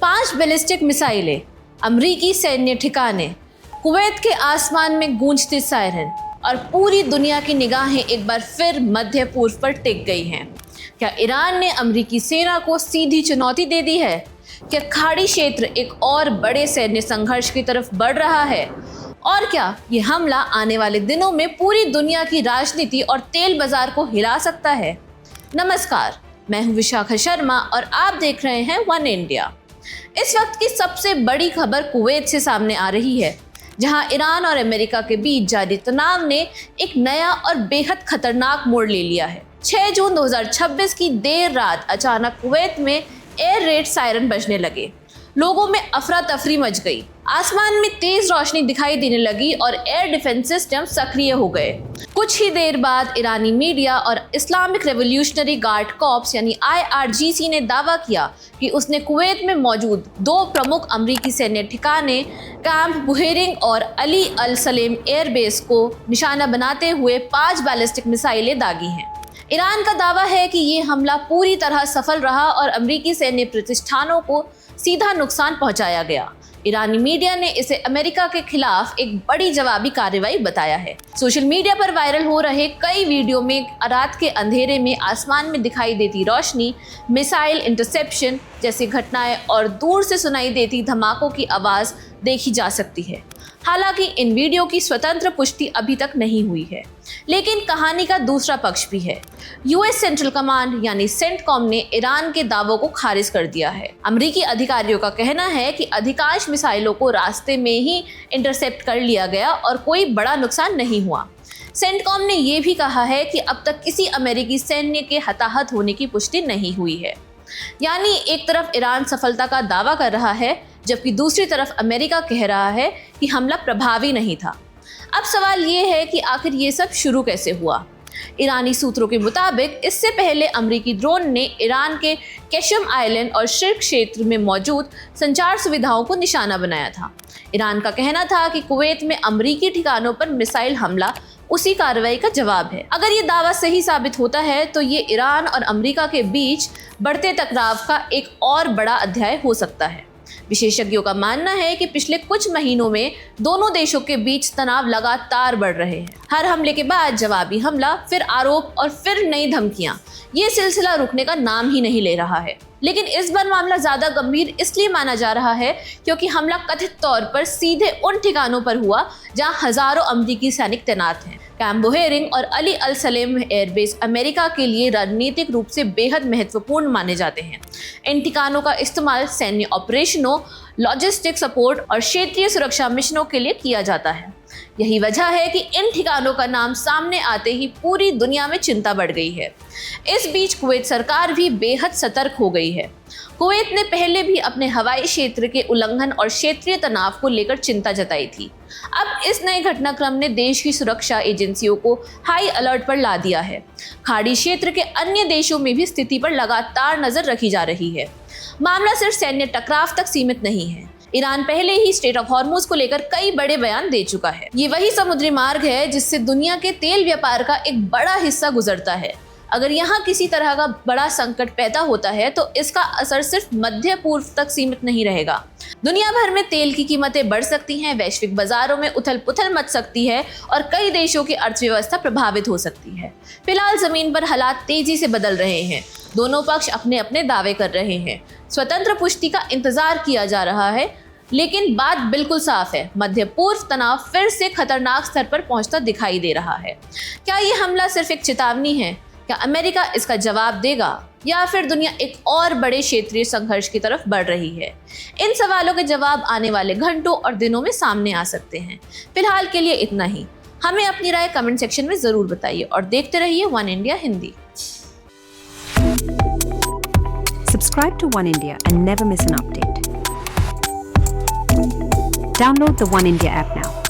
5 ballistic मिसाइलें, अमरीकी सैन्य ठिकाने, कुवैत के आसमान में गूंजती सायरन और पूरी दुनिया की निगाहें एक बार फिर मध्य पूर्व पर टिक गई हैं। क्या ईरान ने अमरीकी सेना को सीधी चुनौती दे दी है? क्या खाड़ी क्षेत्र एक और बड़े सैन्य संघर्ष की तरफ बढ़ रहा है? और क्या ये हमला आने वाले दिनों में पूरी दुनिया की राजनीति और तेल बाजार को हिला सकता है? नमस्कार, मैं हूं विशाखा शर्मा और आप देख रहे हैं वन इंडिया। इस वक्त की सबसे बड़ी खबर कुवैत से सामने आ रही है, जहां ईरान और अमेरिका के बीच जारी तनाव ने एक नया और बेहद खतरनाक मोड़ ले लिया है। 6 जून 2026 की देर रात अचानक कुवैत में एयर रेड सायरन बजने लगे। लोगों में अफरा तफरी मच गई। आसमान में तेज रोशनी दिखाई देने लगी और एयर डिफेंस सिस्टम सक्रिय हो गए। कुछ ही देर बाद ईरानी मीडिया और इस्लामिक रेवोल्यूशनरी गार्ड कॉर्प्स यानी IRGC ने दावा किया कि उसने कुवैत में मौजूद 2 प्रमुख अमरीकी सैन्य ठिकाने कैंप बुहेरिंग और अली अल सलेम एयरबेस को निशाना बनाते हुए 5 बैलिस्टिक मिसाइलें दागी हैं। ईरान का दावा है कि ये हमला पूरी तरह सफल रहा और अमरीकी सैन्य प्रतिष्ठानों को सीधा नुकसान पहुंचाया गया। ईरानी मीडिया ने इसे अमेरिका के खिलाफ एक बड़ी जवाबी कार्रवाई बताया है। सोशल मीडिया पर वायरल हो रहे कई वीडियो में रात के अंधेरे में आसमान में दिखाई देती रोशनी, मिसाइल इंटरसेप्शन जैसी घटनाएं और दूर से सुनाई देती धमाकों की आवाज़ देखी जा सकती है। हालांकि इन वीडियो की स्वतंत्र पुष्टि अभी तक नहीं हुई है, लेकिन कहानी का दूसरा पक्ष भी है। US सेंट्रल कमांड यानी सेंटकॉम ने ईरान के दावों को खारिज कर दिया है। अमरीकी अधिकारियों का कहना है कि अधिकांश मिसाइलों को रास्ते में ही इंटरसेप्ट कर लिया गया और कोई बड़ा नुकसान नहीं हुआ। सेंटकॉम ने यह भी कहा है कि अब तक किसी अमेरिकी सैन्य के हताहत होने की पुष्टि नहीं हुई है। यानी एक तरफ ईरान सफलता का दावा कर रहा है, जबकि दूसरी तरफ अमेरिका कह रहा है कि हमला प्रभावी नहीं था। अब सवाल ये है कि आखिर ये सब शुरू कैसे हुआ? ईरानी सूत्रों के मुताबिक इससे पहले अमरीकी ड्रोन ने ईरान के केशम आइलैंड और शिर्क क्षेत्र में मौजूद संचार सुविधाओं को निशाना बनाया था। ईरान का कहना था कि कुवैत में अमरीकी ठिकानों पर मिसाइल हमला उसी कार्रवाई का जवाब है। अगर ये दावा सही साबित होता है तो ये ईरान और अमरीका के बीच बढ़ते टकराव का एक और बड़ा अध्याय हो सकता है। विशेषज्ञों का मानना है कि पिछले कुछ महीनों में दोनों देशों के बीच तनाव लगातार बढ़ रहे हैं। हर हमले के बाद जवाबी हमला, फिर आरोप और फिर नई धमकियां। ये सिलसिला रुकने का नाम ही नहीं ले रहा है। लेकिन इस बार मामला ज्यादा गंभीर इसलिए माना जा रहा है क्योंकि हमला कथित तौर पर सीधे उन ठिकानों पर हुआ जहां हजारों अमरीकी सैनिक तैनात हैं। कैंप बुहेरिंग और अली अल सलेम एयरबेस अमेरिका के लिए रणनीतिक रूप से बेहद महत्वपूर्ण माने जाते हैं। इन ठिकानों का इस्तेमाल सैन्य ऑपरेशनों, लॉजिस्टिक सपोर्ट और क्षेत्रीय सुरक्षा मिशनों के लिए किया जाता है। यही वजह है कि इन ठिकानों का नाम सामने आते ही पूरी दुनिया में चिंता बढ़ गई है। इस बीच कुवैत सरकार भी बेहद सतर्क हो गई है। कुवैत ने पहले भी अपने हवाई क्षेत्र के उल्लंघन और क्षेत्रीय तनाव को लेकर चिंता जताई थी। अब इस नए घटनाक्रम ने देश की सुरक्षा एजेंसियों को हाई अलर्ट पर ला दिया है। खाड़ी क्षेत्र के अन्य देशों में भी स्थिति पर लगातार नजर रखी जा रही है। मामला सिर्फ सैन्य टकराव तक सीमित नहीं है। ईरान पहले ही स्ट्रेट ऑफ हॉर्मुज को लेकर कई बड़े बयान दे चुका है। ये वही समुद्री मार्ग है जिससे दुनिया के तेल व्यापार का एक बड़ा हिस्सा गुजरता है। अगर यहाँ किसी तरह का बड़ा संकट पैदा होता है तो इसका असर सिर्फ मध्य पूर्व तक सीमित नहीं रहेगा। दुनिया भर में तेल की कीमतें बढ़ सकती हैं, वैश्विक बाजारों में उथल पुथल मच सकती है और कई देशों की अर्थव्यवस्था प्रभावित हो सकती है। फिलहाल जमीन पर हालात तेजी से बदल रहे हैं। दोनों पक्ष अपने अपने दावे कर रहे हैं। स्वतंत्र पुष्टि का इंतजार किया जा रहा है, लेकिन बात बिल्कुल साफ है, मध्य पूर्व तनाव फिर से खतरनाक स्तर पर पहुंचता दिखाई दे रहा है। क्या ये हमला सिर्फ एक चेतावनी है? क्या अमेरिका इसका जवाब देगा या फिर दुनिया एक और बड़े क्षेत्रीय संघर्ष की तरफ बढ़ रही है? इन सवालों के जवाब आने वाले घंटों और दिनों में सामने आ सकते हैं। फिलहाल के लिए इतना ही। हमें अपनी राय कमेंट सेक्शन में जरूर बताइए और देखते रहिए one India Hindi. Subscribe to One India and never miss an update. Download the One India app now.